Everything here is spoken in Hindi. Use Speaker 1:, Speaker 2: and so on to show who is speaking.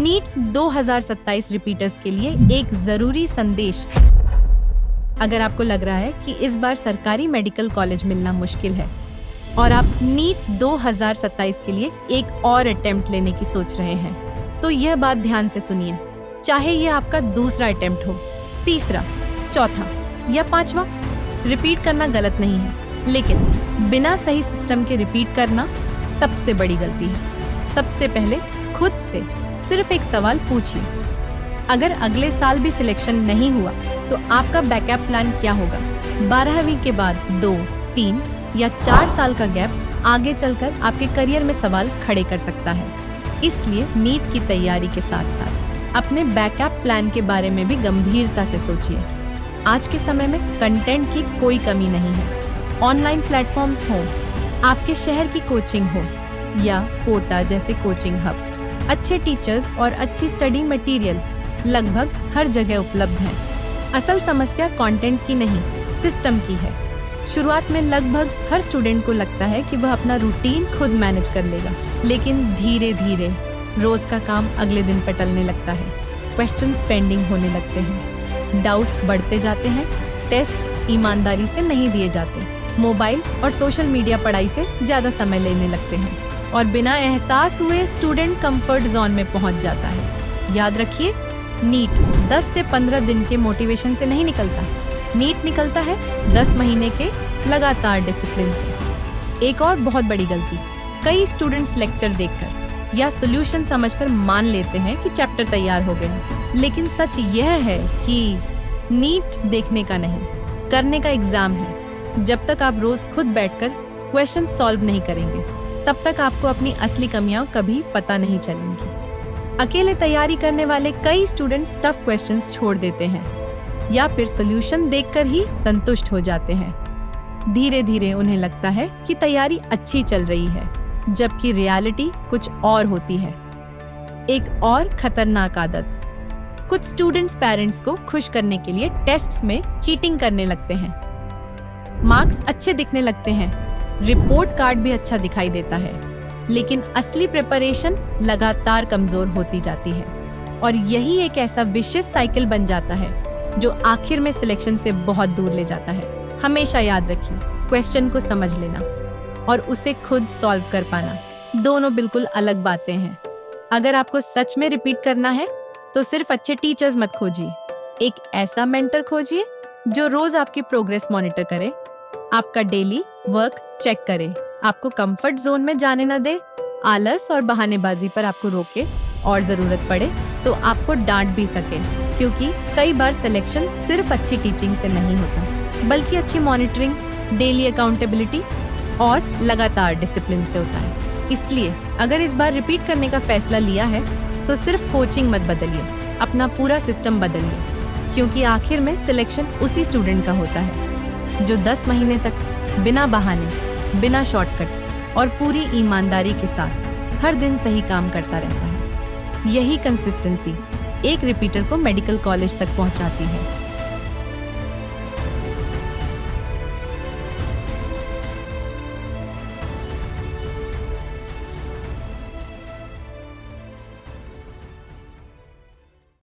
Speaker 1: नीट 2027 रिपीटर्स के लिए एक जरूरी संदेश। अगर आपको लग रहा है कि इस बार सरकारी मेडिकल कॉलेज मिलना मुश्किल है और आप नीट 2027 के लिए एक और अटेम्प्ट लेने की सोच रहे हैं, तो यह बात ध्यान से सुनिए। चाहे यह आपका दूसरा अटेम्प्ट हो, तीसरा, चौथा या पांचवा, रिपीट करना गलत नहीं है, लेकिन बिना सही सिस्टम के रिपीट करना सबसे बड़ी गलती है। सबसे पहले खुद से सिर्फ एक सवाल पूछिए, अगर अगले साल भी सिलेक्शन नहीं हुआ तो आपका बैकअप प्लान क्या होगा? 12वीं के बाद 2, 3 या 4 साल का गैप आगे चलकर आपके करियर में सवाल खड़े कर सकता है। इसलिए नीट की तैयारी के साथ साथ अपने बैकअप प्लान के बारे में भी गंभीरता से सोचिए। आज के समय में कंटेंट की कोई कमी नहीं है। ऑनलाइन प्लेटफॉर्म्स हो, आपके शहर की कोचिंग हो या कोटा जैसे कोचिंग हब, अच्छे टीचर्स और अच्छी स्टडी मटेरियल लगभग हर जगह उपलब्ध हैं। असल समस्या कंटेंट की नहीं, सिस्टम की है। शुरुआत में लगभग हर स्टूडेंट को लगता है कि वह अपना रूटीन खुद मैनेज कर लेगा, लेकिन धीरे धीरे रोज का काम अगले दिन पर टलने लगता है। क्वेश्चंस पेंडिंग होने लगते हैं, डाउट्स बढ़ते जाते हैं, टेस्ट्स ईमानदारी से नहीं दिए जाते, मोबाइल और सोशल मीडिया पढ़ाई से ज़्यादा समय लेने लगते हैं और बिना एहसास हुए स्टूडेंट कंफर्ट जोन में पहुंच जाता है। याद रखिए, नीट 10 से 15 दिन के मोटिवेशन से नहीं निकलता। नीट निकलता है 10 महीने के लगातार डिसिप्लिन से। एक और बहुत बड़ी गलती, कई स्टूडेंट्स लेक्चर देखकर या सॉल्यूशन समझकर मान लेते हैं कि चैप्टर तैयार हो गए, लेकिन सच यह है कि नीट देखने का नहीं, करने का एग्जाम है। जब तक आप रोज खुद बैठकर क्वेश्चन सॉल्व नहीं करेंगे, तब तक आपको अपनी असली कमियां कभी पता नहीं चलेंगी। अकेले तैयारी करने वाले कई स्टूडेंट्स टफ क्वेश्चंस छोड़ देते हैं या फिर सॉल्यूशन देखकर ही संतुष्ट हो जाते हैं। धीरे धीरे उन्हें लगता है कि तैयारी अच्छी चल रही है, जबकि रियलिटी कुछ और होती है। एक और खतरनाक आदत, कुछ स्टूडेंट्स पेरेंट्स को खुश करने के लिए टेस्ट्स में चीटिंग करने लगते हैं। मार्क्स अच्छे दिखने लगते हैं, रिपोर्ट कार्ड भी अच्छा दिखाई देता है, लेकिन असली प्रिपरेशन लगातार कमजोर होती जाती है और यही एक ऐसा विशिष्ट साइकिल बन जाता है जो आखिर में सिलेक्शन से बहुत दूर ले जाता है। हमेशा याद रखिए, क्वेश्चन को समझ लेना और उसे खुद सॉल्व कर पाना दोनों बिल्कुल अलग बातें हैं। अगर आपको सच में रिपीट करना है तो सिर्फ अच्छे टीचर्स मत खोजिए, एक ऐसा मेंटर खोजिए जो रोज आपकी प्रोग्रेस मॉनिटर करे, आपका डेली वर्क चेक करे, आपको कंफर्ट जोन में जाने न दे, आलस और बहानेबाजी पर आपको रोके और जरूरत पड़े तो आपको डांट भी सके, क्योंकि कई बार सिलेक्शन सिर्फ अच्छी टीचिंग से नहीं होता, बल्कि अच्छी मॉनिटरिंग, डेली अकाउंटेबिलिटी और लगातार डिसिप्लिन से होता है। इसलिए अगर इस बार रिपीट करने का फैसला लिया है तो सिर्फ कोचिंग मत बदलिए, अपना पूरा सिस्टम बदलिए, क्योंकि आखिर में सिलेक्शन उसी स्टूडेंट का होता है जो 10 महीने तक बिना बहाने, बिना शॉर्टकट और पूरी ईमानदारी के साथ हर दिन सही काम करता रहता है। यही कंसिस्टेंसी एक रिपीटर को मेडिकल कॉलेज तक पहुंचाती है।